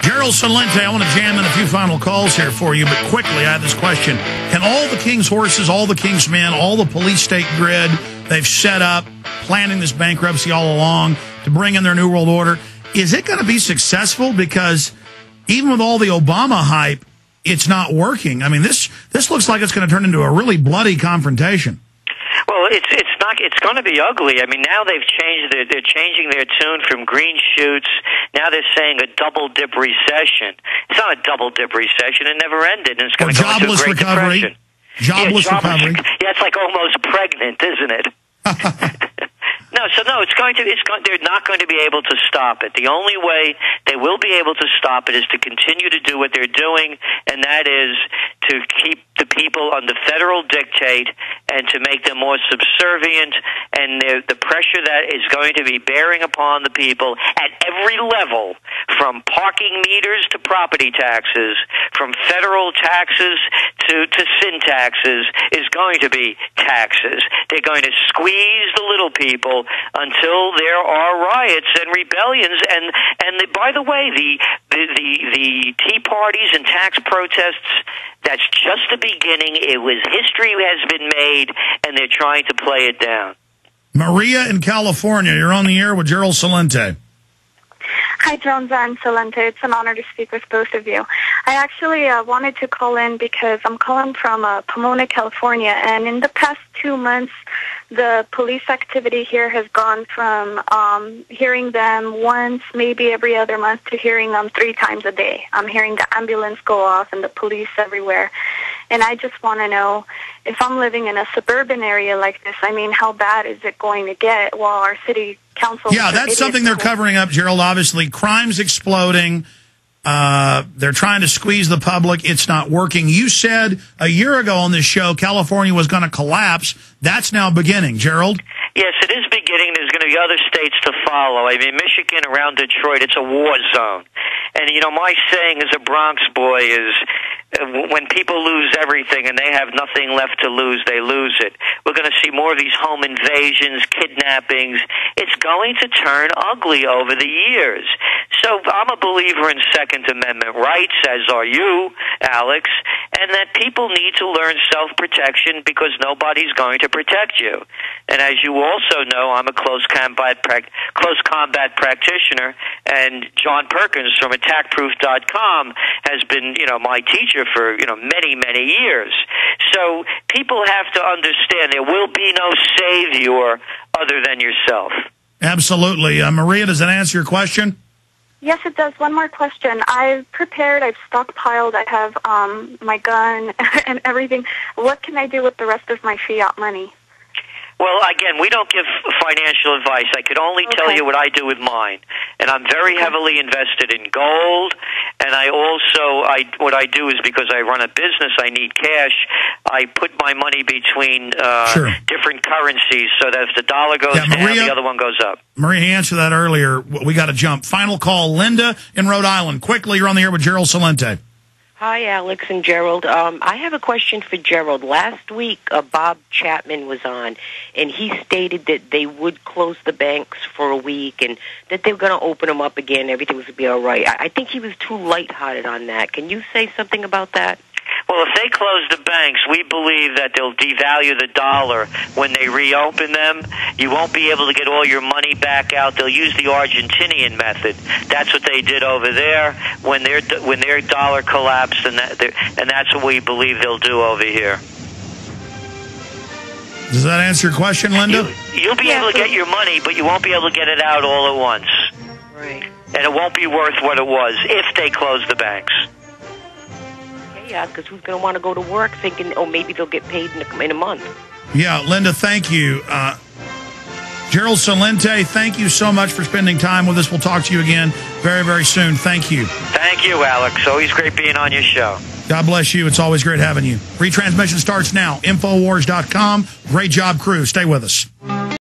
Gerald Celente, I want to jam in a few final calls here for you, but quickly, I have this question. Can all the king's horses, all the king's men, all the police state grid they've set up, planning this bankruptcy all along to bring in their New World Order, is it going to be successful? Because even with all the Obama hype, it's not working. I mean, this looks like it's going to turn into a really bloody confrontation. Well, it's going to be ugly. I mean, now they're changing their tune from green shoots. Now they're saying a double dip recession. It's not a double dip recession. It never ended, and it's going to go into a Great Depression. Jobless recovery. Yeah, it's like almost pregnant, isn't it? They're not going to be able to stop it. The only way they will be able to stop it is to continue to do what they're doing, and that is to keep the people under federal dictate and to make them more subservient, and the pressure that is going to be bearing upon the people at every level, from parking meters to property taxes, from federal taxes to sin taxes, is going to be taxes. They're going to squeeze the little people until there are riots and rebellions. By the way, the Tea Parties and tax protests, that's just the beginning. History has been made, and they're trying to play it down. Maria in California, you're on the air with Gerald Celente. Hi, Jones and Celente. It's an honor to speak with both of you. I actually wanted to call in because I'm calling from Pomona, California, and in the past 2 months, the police activity here has gone from hearing them once, maybe every other month, to hearing them 3 times a day. I'm hearing the ambulance go off and the police everywhere. And I just want to know, if I'm living in a suburban area like this, I mean, how bad is it going to get while our city council... Yeah, that's something they're covering up, Gerald, obviously. Crime's exploding. They're trying to squeeze the public. It's not working. You said a year ago on this show California was going to collapse. That's now beginning. Gerald? Yes, it is beginning. There's going to be other states to follow. I mean, Michigan, around Detroit, it's a war zone. And, you know, my saying as a Bronx boy is, when people lose everything and they have nothing left to lose, they lose it. We're going to see more of these home invasions, kidnappings. It's going to turn ugly over the years. So I'm a believer in Second Amendment rights, as are you, Alex, and that people need to learn self-protection because nobody's going to protect you. And as you also know, I'm a close combat practitioner, and John Perkins from attackproof.com has been, my teacher for, many, many years. So people have to understand there will be no savior other than yourself. Absolutely. Maria, does that answer your question? Yes, it does. One more question. I've prepared, I've stockpiled, I have my gun and everything. What can I do with the rest of my fiat money? Well, again, we don't give financial advice. I could only tell you what I do with mine. And I'm very heavily invested in gold. And what I do is, because I run a business, I need cash. I put my money between different currencies so that if the dollar goes down, the other one goes up. Maria answered that earlier. We got to jump. Final call, Linda in Rhode Island. Quickly, you're on the air with Gerald Celente. Hi, Alex and Gerald. I have a question for Gerald. Last week, Bob Chapman was on, and he stated that they would close the banks for a week and that they were going to open them up again. Everything was going to be all right. I think he was too lighthearted on that. Can you say something about that? Well, if they close the banks, we believe that they'll devalue the dollar when they reopen them. You won't be able to get all your money back out. They'll use the Argentinian method. That's what they did over there when their dollar collapsed, and that's what we believe they'll do over here. Does that answer your question, Linda? You'll be able to get your money, but you won't be able to get it out all at once. Right. And it won't be worth what it was if they close the banks. Yeah, because who's going to want to go to work thinking, maybe they'll get paid in a month? Yeah, Linda, thank you. Gerald Celente, thank you so much for spending time with us. We'll talk to you again very, very soon. Thank you. Thank you, Alex. Always great being on your show. God bless you. It's always great having you. Retransmission starts now. Infowars.com. Great job, crew. Stay with us.